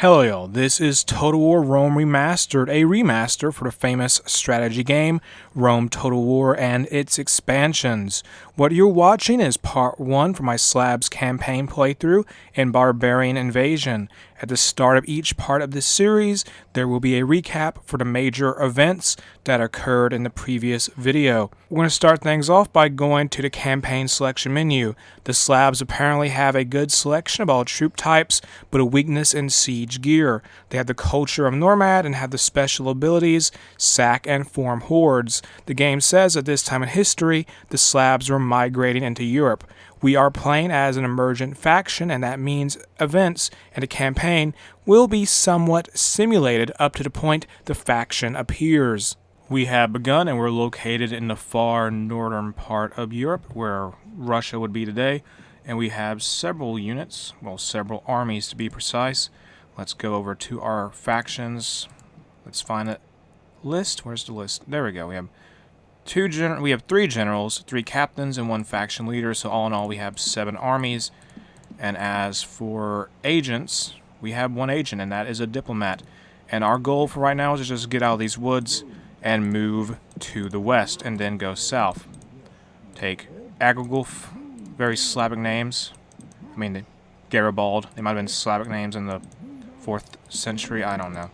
Hello y'all, this is Total War Rome Remastered, a remaster for the famous strategy game Rome Total War and its expansions. What you're watching is part 1 for my Slavs campaign playthrough in Barbarian Invasion. At the start of each part of this series, there will be a recap for the major events that occurred in the previous video. We're going to start things off by going to the campaign selection menu. The Slavs apparently have a good selection of all troop types, but a weakness in siege gear. They have the culture of Nomad and have the special abilities sack and form hordes. The game says at this time in history, the Slavs were migrating into Europe. We are playing as an emergent faction, and that means events in the campaign will be somewhat simulated up to the point the faction appears. We have begun, and we're located in the far northern part of Europe, where Russia would be today, and we have several units, well, several armies to be precise. Let's go over to our factions. Let's find a list. Where's the list? There we go. We have three generals, 3 captains, and 1 faction leader. So all in all, we have 7 armies. And as for agents, we have 1 agent, and that is a diplomat. And our goal for right now is to just get out of these woods and move to the west, and then go south. Take Agrigulf, very Slavic names. I mean, Garibaldi. They might have been Slavic names in the 4th century. I don't know.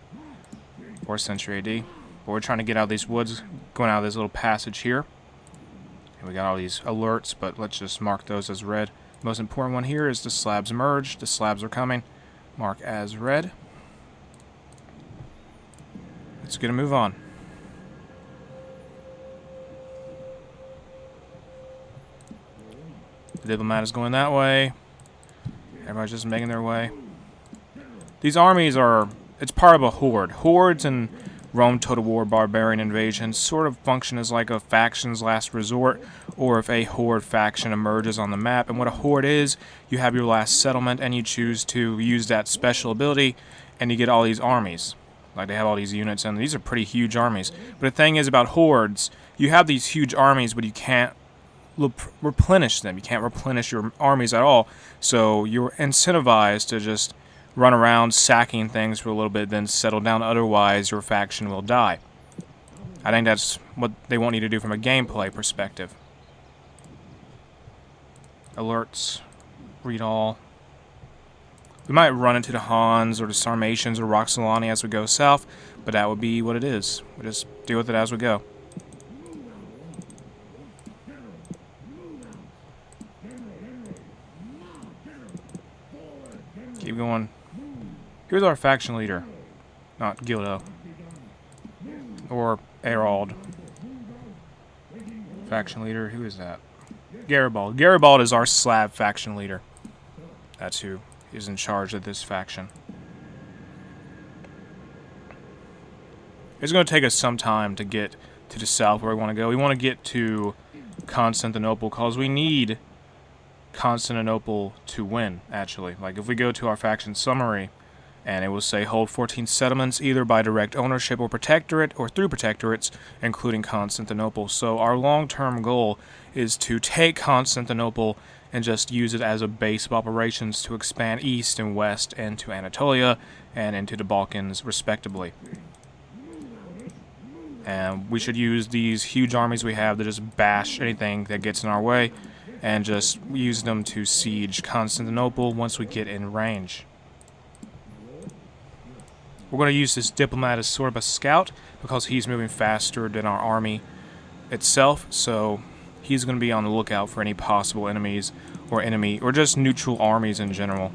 4th century AD. But we're trying to get out of these woods, going out of this little passage here. And we got all these alerts, but let's just mark those as red. The most important one here is the Slavs emerge. The Slavs are coming. Mark as red. Let's get a move on. The diplomat is going that way. Everybody's just making their way. These armies it's part of a horde. Hordes in Rome Total War Barbarian Invasion sort of function as like a faction's last resort, or if a horde faction emerges on the map. And what a horde is, you have your last settlement and you choose to use that special ability and you get all these armies. Like they have all these units, and these are pretty huge armies. But the thing is about hordes, you have these huge armies, but you can't replenish them. You can't replenish your armies at all. So you're incentivized to just run around sacking things for a little bit, then settle down, otherwise your faction will die. I think that's what they want you to do from a gameplay perspective. Alerts. Read all. We might run into the Hans or the Sarmatians or Roxolani as we go south, but that would be what it is. We'll just deal with it as we go. Keep going. Here's our faction leader. Not Gildo. Or Erald. Faction leader, who is that? Garibaldi. Garibaldi is our Slav faction leader. That's who is in charge of this faction. It's going to take us some time to get to the south where we want to go. We want to get to Constantinople because we need Constantinople to win, actually. Like, if we go to our faction summary, and it will say hold 14 settlements either by direct ownership or protectorate or through protectorates, including Constantinople. So our long-term goal is to take Constantinople and just use it as a base of operations to expand east and west into Anatolia and into the Balkans, respectively. And we should use these huge armies we have to just bash anything that gets in our way and just use them to siege Constantinople once we get in range. We're going to use this diplomat as sort of a scout because he's moving faster than our army itself, so he's going to be on the lookout for any possible enemies or just neutral armies in general.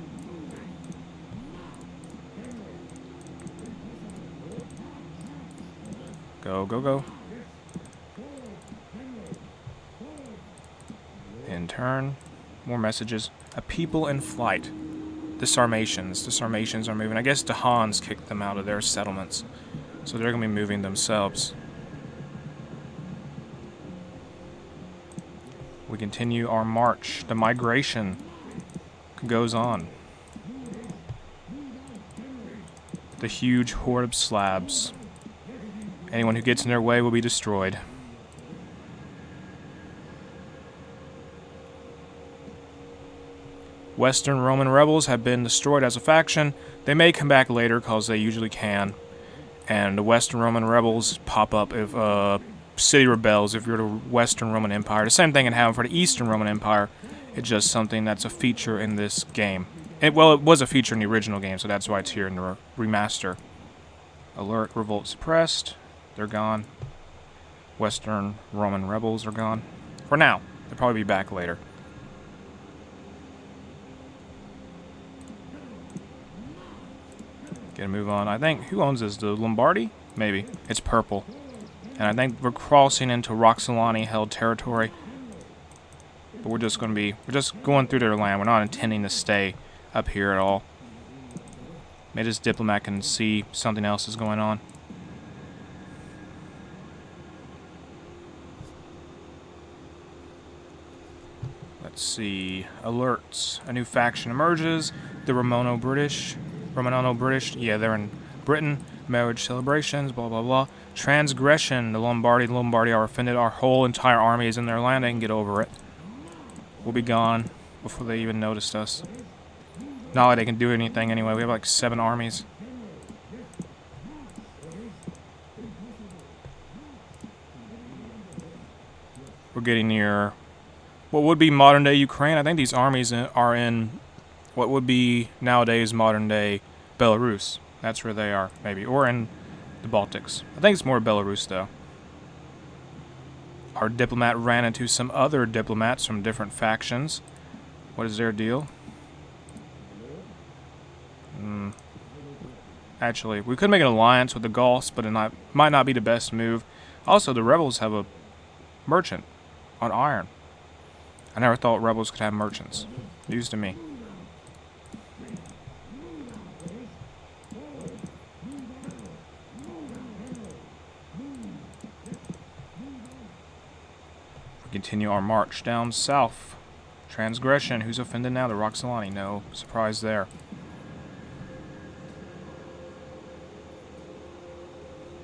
Go, go, go. In turn, more messages. A people in flight. The Sarmatians. The Sarmatians are moving. I guess the Hans kicked them out of their settlements, so they're going to be moving themselves. We continue our march. The migration goes on. The huge horde of Slavs. Anyone who gets in their way will be destroyed. Western Roman rebels have been destroyed as a faction. They may come back later because they usually can. And the Western Roman rebels pop up if city rebels if you're the Western Roman Empire. The same thing can happen for the Eastern Roman Empire. It's just something that's a feature in this game. It was a feature in the original game, so that's why it's here in the remaster. Alert, revolt suppressed. They're gone. Western Roman rebels are gone. For now. They'll probably be back later. Get a move on. I think, who owns this? The Lombardi? Maybe. It's purple. And I think we're crossing into Roxolani held territory. But we're just going through their land. We're not intending to stay up here at all. Maybe this diplomat can see something else is going on. Let's see. Alerts. A new faction emerges. The Romano-British. Yeah, they're in Britain. Marriage celebrations, blah, blah, blah. Transgression. The Lombardi are offended. Our whole entire army is in their land. They can get over it. We'll be gone before they even noticed us. Not like they can do anything anyway. We have like 7 armies. We're getting near what would be modern-day Ukraine. I think these armies are in what would be nowadays modern-day Belarus. That's where they are, maybe. Or in the Baltics. I think it's more Belarus, though. Our diplomat ran into some other diplomats from different factions. What is their deal? Actually, we could make an alliance with the Gauls, but it might not be the best move. Also, the rebels have a merchant on iron. I never thought rebels could have merchants. News to me. We continue our march down south. Transgression. Who's offended now? The Roxolani. No surprise there.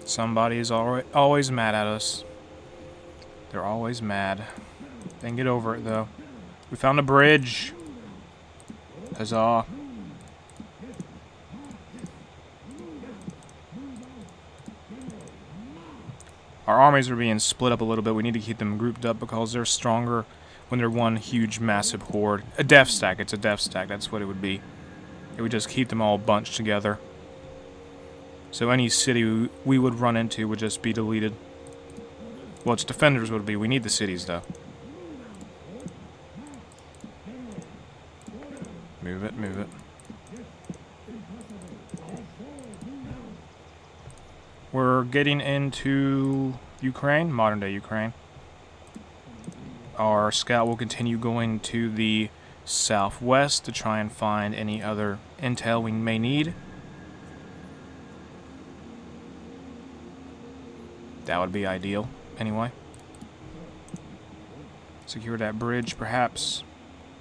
Somebody is always mad at us. They're always mad. They can get over it, though. We found a bridge. Huzzah. Our armies are being split up a little bit. We need to keep them grouped up because they're stronger when they're one huge, massive horde. A death stack. It's a death stack. That's what it would be. It would just keep them all bunched together. So any city we would run into would just be deleted. Well, its defenders would be. We need the cities, though. Move it, move it. We're getting into Ukraine, modern-day Ukraine. Our scout will continue going to the southwest to try and find any other intel we may need. That would be ideal, anyway. Secure that bridge, perhaps.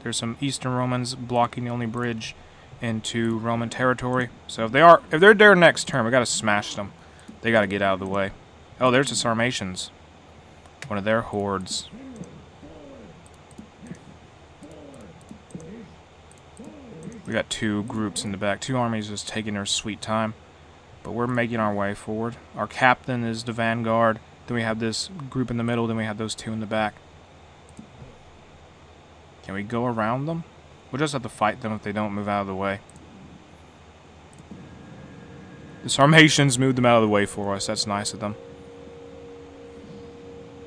There's some Eastern Romans blocking the only bridge into Roman territory. So if they're there next turn, we gotta smash them. They gotta get out of the way. Oh, there's the Sarmatians. One of their hordes. We got 2 groups in the back. 2 armies just taking their sweet time. But we're making our way forward. Our captain is the vanguard. Then we have this group in the middle. Then we have those 2 in the back. Can we go around them? We'll just have to fight them if they don't move out of the way. The Sarmatians moved them out of the way for us. That's nice of them.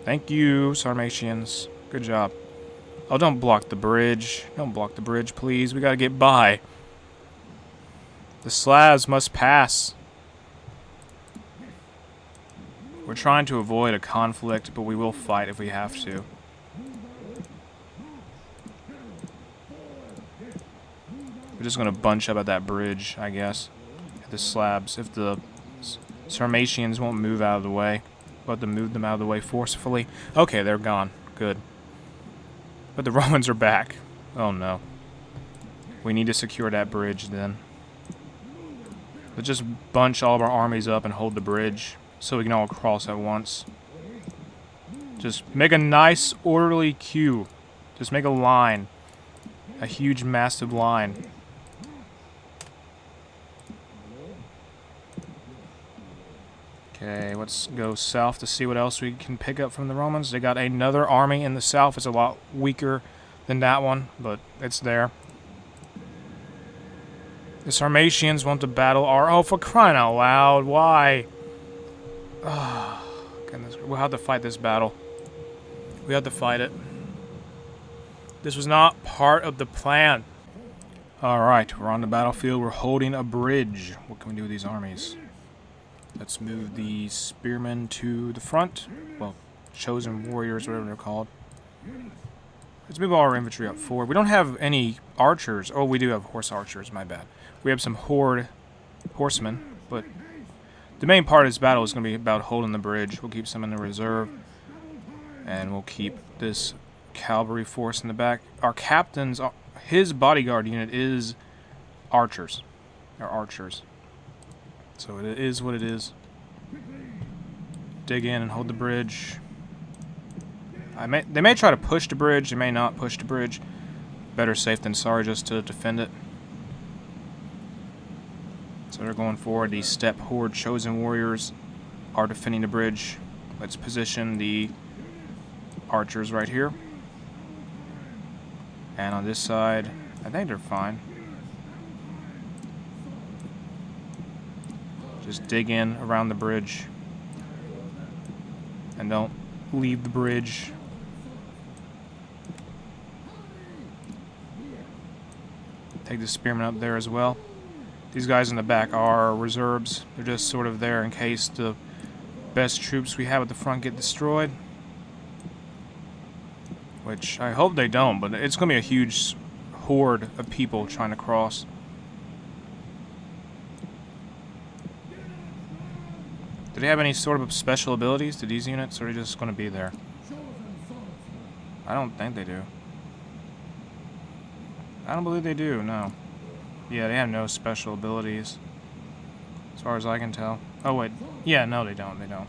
Thank you, Sarmatians. Good job. Oh, don't block the bridge. Don't block the bridge, please. We gotta get by. The Slavs must pass. We're trying to avoid a conflict, but we will fight if we have to. We're just going to bunch up at that bridge, I guess. At the Slavs. If the Sarmatians won't move out of the way, we'll have to move them out of the way forcefully. Okay, they're gone. Good. But the Romans are back. Oh no. We need to secure that bridge then. Let's just bunch all of our armies up and hold the bridge so we can all cross at once. Just make a nice orderly queue. Just make a line. A huge, massive line. Okay, let's go south to see what else we can pick up from the Romans. They got another army in the south. It's a lot weaker than that one, but it's there. The Sarmatians want to battle our... Oh, for crying out loud, why? Oh, goodness. We'll have to fight this battle. We have to fight it. This was not part of the plan. Alright, we're on the battlefield. We're holding a bridge. What can we do with these armies? Let's move the spearmen to the front. Well, chosen warriors, whatever they're called. Let's move all our infantry up forward. We don't have any archers. Oh, we do have horse archers, my bad. We have some horde horsemen, but the main part of this battle is going to be about holding the bridge. We'll keep some in the reserve, and we'll keep this cavalry force in the back. Our captain's, his bodyguard unit is archers. They're archers. So it is what it is. Dig in and hold the bridge. They may try to push the bridge. They may not push the bridge. Better safe than sorry just to defend it. So they're going forward. These steppe horde chosen warriors are defending the bridge. Let's position the archers right here. And on this side, I think they're fine. Just dig in around the bridge. And don't leave the bridge. Take the spearmen up there as well. These guys in the back are reserves. They're just sort of there in case the best troops we have at the front get destroyed. Which I hope they don't, but it's going to be a huge horde of people trying to cross. Do they have any sort of special abilities to these units, or are they just going to be there? I don't think they do. I don't believe they do, no. Yeah, they have no special abilities, as far as I can tell. Oh, wait. Yeah, no, they don't. They don't.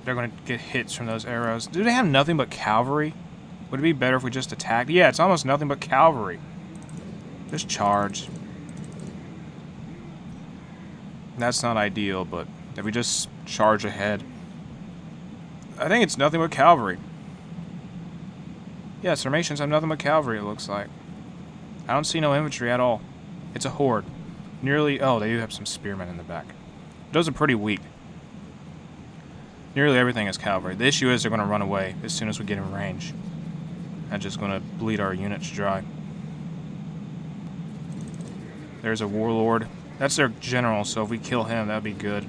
They're going to get hits from those arrows. Do they have nothing but cavalry? Would it be better if we just attacked? Yeah, it's almost nothing but cavalry. Just charge. That's not ideal, but if we just charge ahead. I think it's nothing but cavalry. Yeah, Sarmatians have nothing but cavalry, it looks like. I don't see no infantry at all. It's a horde. Nearly... Oh, they do have some spearmen in the back. Those are pretty weak. Nearly everything is cavalry. The issue is they're going to run away as soon as we get in range. That's just going to bleed our units dry. There's a warlord. That's their general, so if we kill him, that'd be good.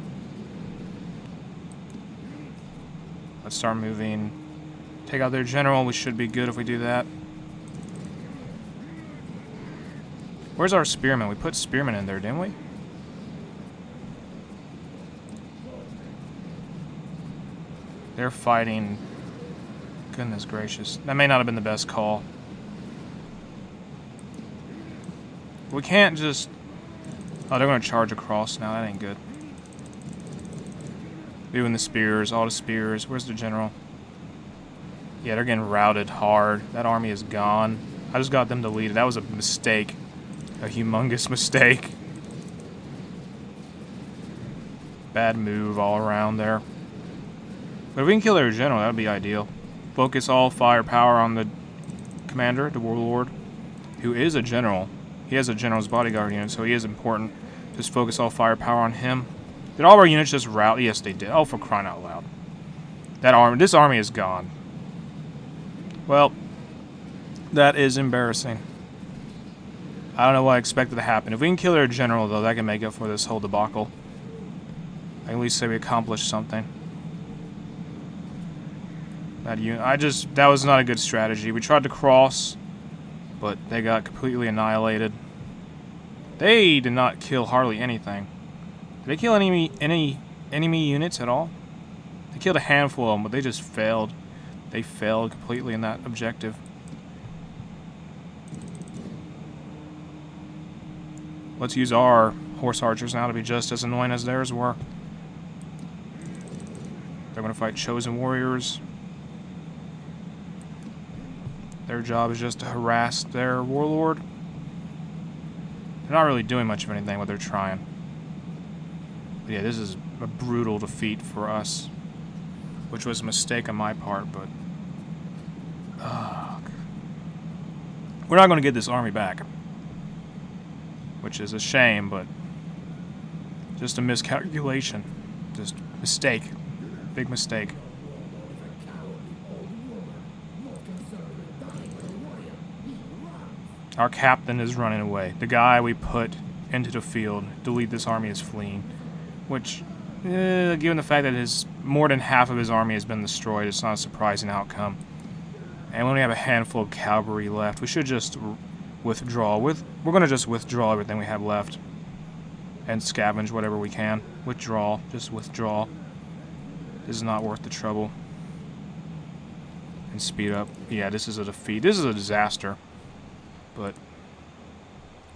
Let's start moving. Take out their general. We should be good if we do that. Where's our spearmen? We put spearmen in there, didn't we? They're fighting. Goodness gracious. That may not have been the best call. We can't just... Oh, they're going to charge across now. That ain't good. Doing the spears, all the spears. Where's the general? Yeah, they're getting routed hard. That army is gone. I just got them deleted. That was a mistake. A humongous mistake. Bad move all around there. But if we can kill their general, that would be ideal. Focus all firepower on the commander, the warlord, who is a general. He has a general's bodyguard unit, so he is important. Just focus all firepower on him. Did all of our units just rout? Yes, they did. Oh, for crying out loud. This army is gone. Well, that is embarrassing. I don't know what I expected to happen. If we can kill their general, though, that can make up for this whole debacle. I can at least say we accomplished something. That was not a good strategy. We tried to cross, but they got completely annihilated. They did not kill hardly anything. Did they kill any enemy units at all? They killed a handful of them, but they just failed. They failed completely in that objective. Let's use our horse archers now to be just as annoying as theirs were. They're going to fight chosen warriors. Their job is just to harass their warlord. They're not really doing much of anything, but they're trying. But yeah, this is a brutal defeat for us. Which was a mistake on my part, but... we're not going to get this army back. Which is a shame, but... just a miscalculation. Just mistake. Big mistake. Our captain is running away. The guy we put into the field to lead this army is fleeing. Which, given the fact that more than half of his army has been destroyed, it's not a surprising outcome. And we only have a handful of cavalry left. We should just withdraw. We're going to just withdraw everything we have left. And scavenge whatever we can. Withdraw. Just withdraw. This is not worth the trouble. And speed up. Yeah, this is a defeat. This is a disaster. But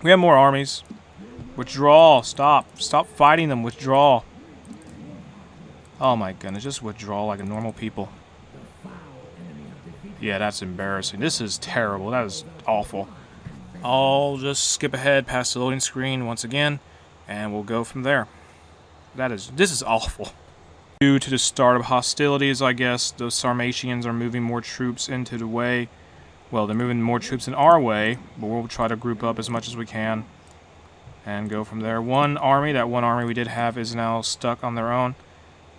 we have more armies. Withdraw. Stop. Stop fighting them. Withdraw. Oh my goodness. Just withdraw like a normal people. Yeah, that's embarrassing. This is terrible. That is awful. I'll just skip ahead past the loading screen once again. And we'll go from there. This is awful. Due to the start of hostilities, I guess, the Sarmatians are moving more troops into the way. Well, they're moving more troops in our way, but we'll try to group up as much as we can. And go from there. That one army we did have is now stuck on their own.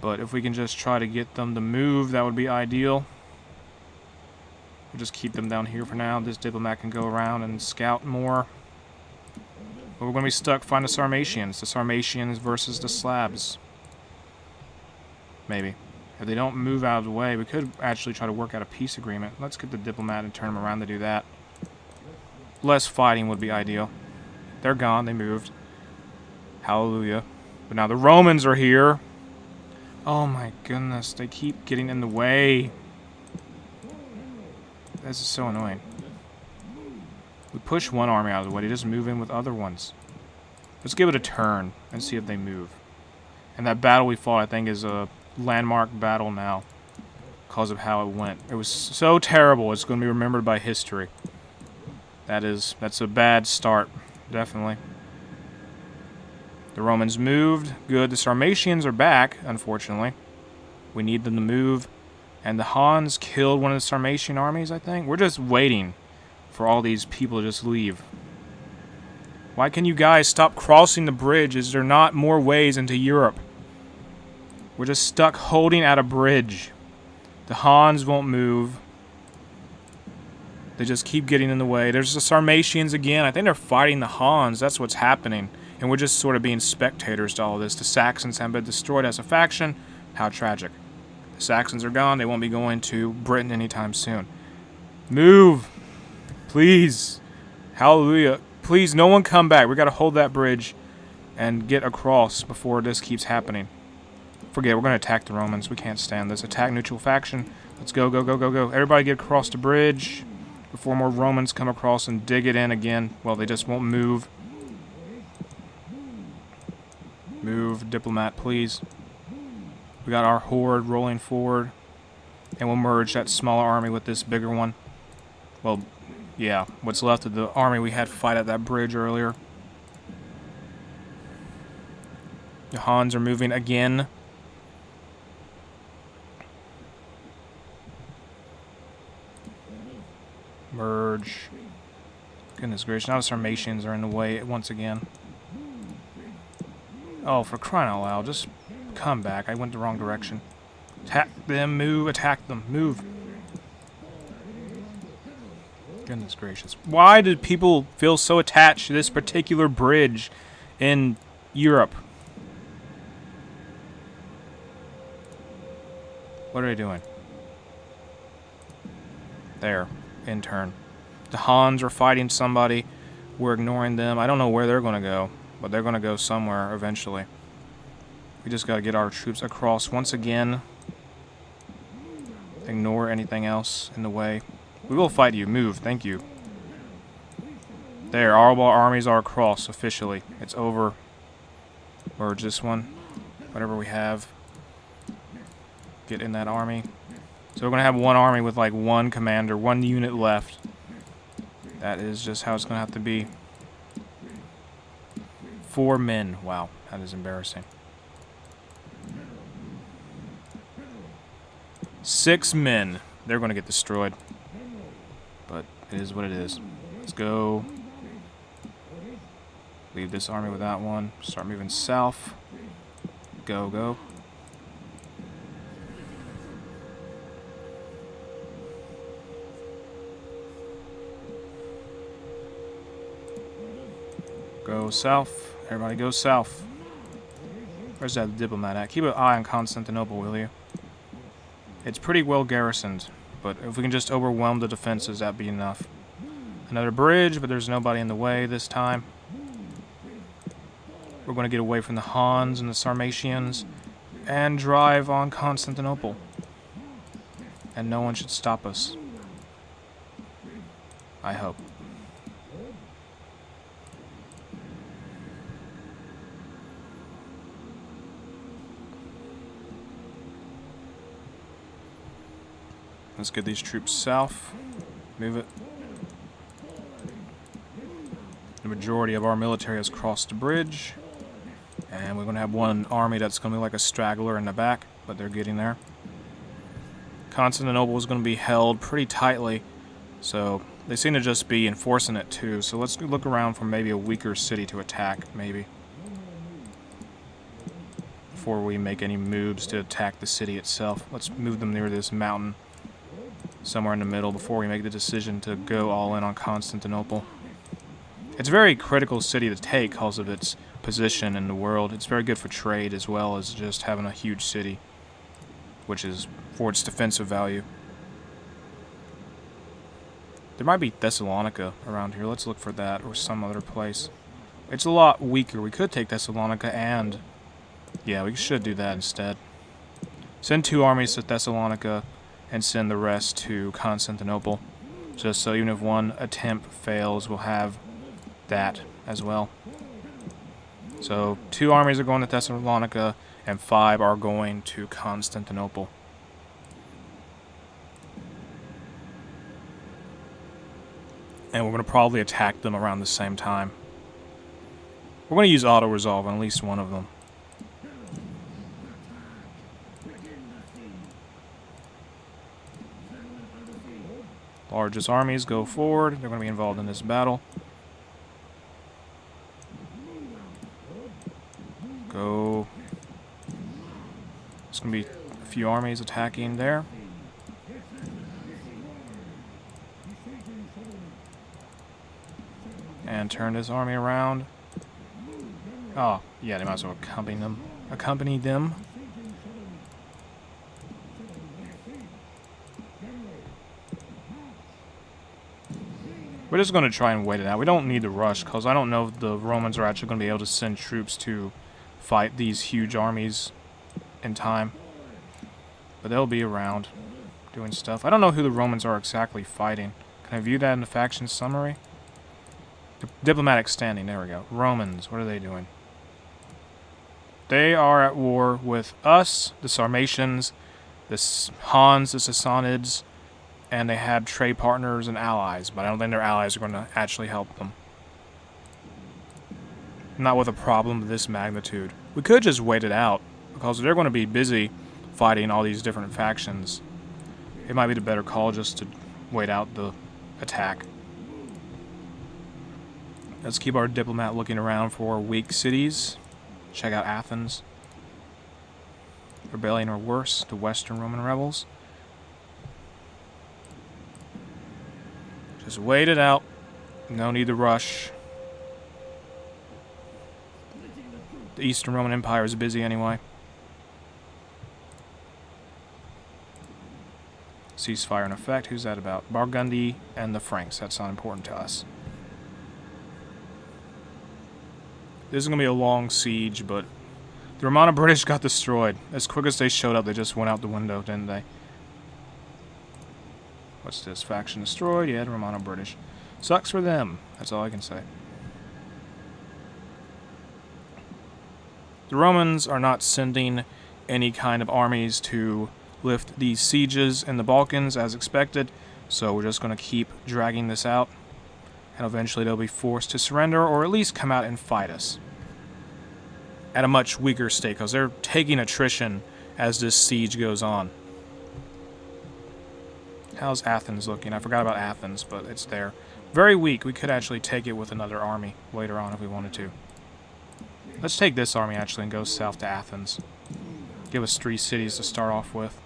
But if we can just try to get them to move, that would be ideal. We'll just keep them down here for now. This diplomat can go around and scout more. But we're going to be stuck fighting the Sarmatians. The Sarmatians versus the Slavs. Maybe. If they don't move out of the way, we could actually try to work out a peace agreement. Let's get the diplomat and turn them around to do that. Less fighting would be ideal. They're gone. They moved. Hallelujah. But now the Romans are here. Oh my goodness. They keep getting in the way. This is so annoying. We push one army out of the way. They just move in with other ones. Let's give it a turn and see if they move. And that battle we fought, I think, is a landmark battle now. Because of how it went. It was so terrible, it's going to be remembered by history. That's a bad start. Definitely. The Romans moved. Good. The Sarmatians are back, unfortunately. We need them to move. And the Huns killed one of the Sarmatian armies, I think. We're just waiting for all these people to just leave. Why can you guys stop crossing the bridge? Is there not more ways into Europe? We're just stuck holding at a bridge. The Huns won't move. They just keep getting in the way. There's the Sarmatians again. I think they're fighting the Huns. That's what's happening. And we're just sort of being spectators to all this. The Saxons have been destroyed as a faction. How tragic. The Saxons are gone. They won't be going to Britain anytime soon. Move. Please. Hallelujah. Please, no one come back. We got to hold that bridge and get across before this keeps happening. Forget, we're going to attack the Romans. We can't stand this. Attack neutral faction. Let's go, go, go, go, go. Everybody get across the bridge before more Romans come across and dig it in again. Well, they just won't move. Move, diplomat, please. We got our horde rolling forward. And we'll merge that smaller army with this bigger one. Well, yeah, what's left of the army we had fight at that bridge earlier. The Huns are moving again. Merge. Goodness gracious, now the Sarmatians are in the way once again. Oh, for crying out loud, just come back. I went the wrong direction. Attack them, move, attack them, move. Goodness gracious. Why did people feel so attached to this particular bridge in Europe? What are they doing? There. In turn. The Huns are fighting somebody. We're ignoring them. I don't know where they're going to go, but they're going to go somewhere eventually. We just got to get our troops across once again. Ignore anything else in the way. We will fight you. Move. Thank you. There. All of our armies are across officially. It's over. Merge this one. Whatever we have. Get in that army. So we're going to have one army with like one commander, one unit left. That is just how it's going to have to be. 4 men. Wow, that is embarrassing. 6 men. They're going to get destroyed. But it is what it is. Let's go. Leave this army with that one. Start moving south. Go, go. Go south. Everybody go south. Where's that diplomat at? Keep an eye on Constantinople, will you? It's pretty well garrisoned, but if we can just overwhelm the defenses, that'd be enough. Another bridge, but there's nobody in the way this time. We're going to get away from the Huns and the Sarmatians and drive on Constantinople. And no one should stop us. I hope. Let's get these troops south. Move it. The majority of our military has crossed the bridge. And we're going to have one army that's going to be like a straggler in the back, but they're getting there. Constantinople is going to be held pretty tightly, so they seem to just be enforcing it too. So let's look around for maybe a weaker city to attack, maybe. Before we make any moves to attack the city itself. Let's move them near this mountain. Somewhere in the middle before we make the decision to go all in on Constantinople. It's a very critical city to take because of its position in the world. It's very good for trade as well as just having a huge city, which is for its defensive value. There might be Thessalonica around here. Let's look for that or some other place. It's a lot weaker. We could take Thessalonica and... yeah, we should do that instead. Send 2 armies to Thessalonica and send the rest to Constantinople. Just so even if one attempt fails, we'll have that as well. So 2 armies are going to Thessalonica and 5 are going to Constantinople. And we're going to probably attack them around the same time. We're going to use auto-resolve on at least one of them. Largest armies go forward. They're going to be involved in this battle. Go. There's going to be a few armies attacking there. And turn this army around. Oh, yeah, they might as well accompany them. We're just going to try and wait it out. We don't need to rush, because I don't know if the Romans are actually going to be able to send troops to fight these huge armies in time. But they'll be around doing stuff. I don't know who the Romans are exactly fighting. Can I view that in the faction summary? Diplomatic standing, there we go. Romans, what are they doing? They are at war with us, the Sarmatians, the Huns, the Sassanids, and they have trade partners and allies, but I don't think their allies are going to actually help them. Not with a problem of this magnitude. We could just wait it out, because they're going to be busy fighting all these different factions. It might be the better call just to wait out the attack. Let's keep our diplomat looking around for weak cities. Check out Athens. Rebellion or worse, the Western Roman rebels. Just wait it out. No need to rush. The Eastern Roman Empire is busy anyway. Ceasefire in effect. Who's that about? Burgundy and the Franks. That's not important to us. This is going to be a long siege, but the Romano British got destroyed. As quick as they showed up, they just went out the window, didn't they? What's this? Faction destroyed? Yeah, the Romano British. Sucks for them. That's all I can say. The Romans are not sending any kind of armies to lift these sieges in the Balkans as expected. So we're just going to keep dragging this out. And eventually they'll be forced to surrender, or at least come out and fight us. At a much weaker state, because they're taking attrition as this siege goes on. How's Athens looking? I forgot about Athens, but it's there. Very weak. We could actually take it with another army later on if we wanted to. Let's take this army, actually, and go south to Athens. Give us 3 cities to start off with.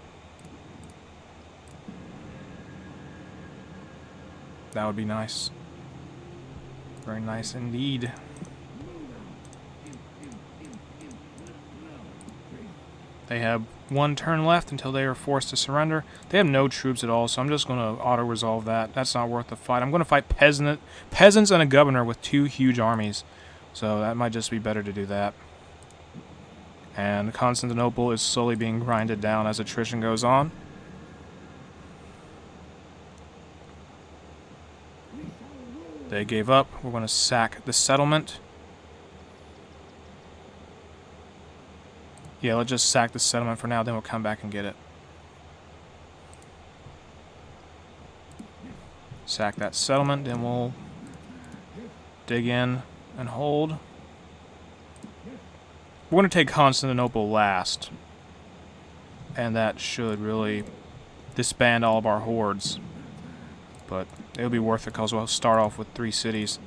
That would be nice. Very nice indeed. They have 1 turn left until they are forced to surrender. They have no troops at all, so I'm just going to auto-resolve that. That's not worth the fight. I'm going to fight peasants and a governor with 2 huge armies. So that might just be better to do that. And Constantinople is slowly being grinded down as attrition goes on. They gave up. We're going to sack the settlement. Yeah, let's just sack the settlement for now, then we'll come back and get it. Sack that settlement, then we'll dig in and hold. We're going to take Constantinople last. And that should really disband all of our hordes. But it'll be worth it because we'll start off with 3 cities.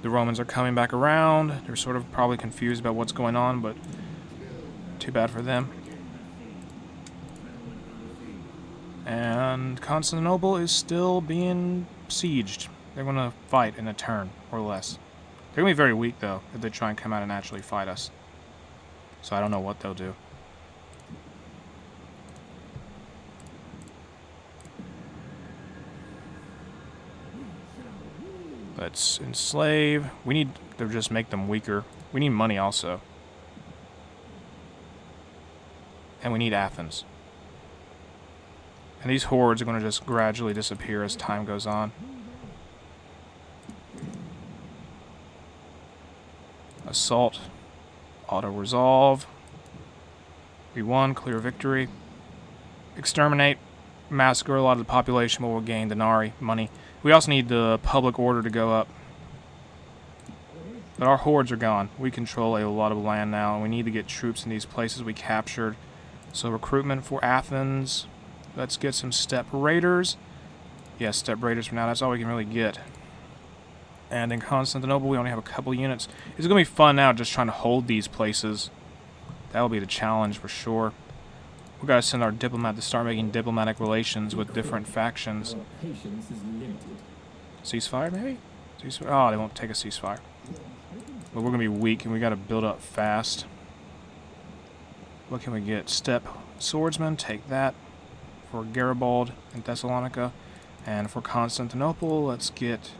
The Romans are coming back around. They're sort of probably confused about what's going on, but too bad for them. And Constantinople is still being sieged. They're going to fight in a turn or less. They're going to be very weak, though, if they try and come out and actually fight us. So I don't know what they'll do. Let's enslave. We need to just make them weaker. We need money also. And we need Athens. And these hordes are going to just gradually disappear as time goes on. Assault. Auto-resolve. We won. Clear victory. Exterminate. Massacre a lot of the population, but we'll gain denarii, money. We also need the public order to go up. But our hordes are gone. We control a lot of land now, and we need to get troops in these places we captured. So recruitment for Athens. Let's get some steppe raiders. Yeah, steppe raiders for now. That's all we can really get. And in Constantinople, we only have a couple units. It's going to be fun now just trying to hold these places. That will be the challenge for sure. We've got to send our diplomat to start making diplomatic relations with different factions. Ceasefire, maybe? Ceasefire? Oh, they won't take a ceasefire. But we're going to be weak, and we got to build up fast. What can we get? Steppe swordsman, take that. For Garibaldi in Thessalonica. And for Constantinople, let's get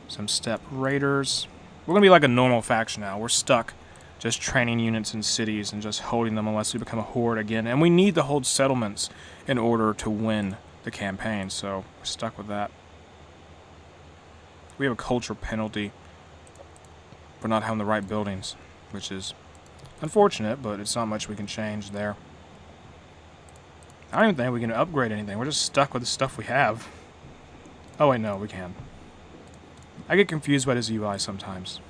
some steppe raiders. We're going to be like a normal faction now. We're stuck just training units in cities and just holding them unless we become a horde again. And we need to hold settlements in order to win the campaign, so we're stuck with that. We have a culture penalty for not having the right buildings, which is unfortunate, but it's not much we can change there. I don't even think we can upgrade anything. We're just stuck with the stuff we have. Oh wait, no, we can. I get confused by this UI sometimes.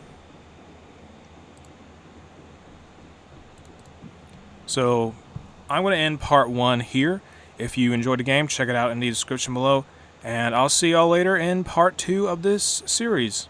So, I'm going to end part 1 here. If you enjoyed the game, check it out in the description below. And I'll see y'all later in part 2 of this series.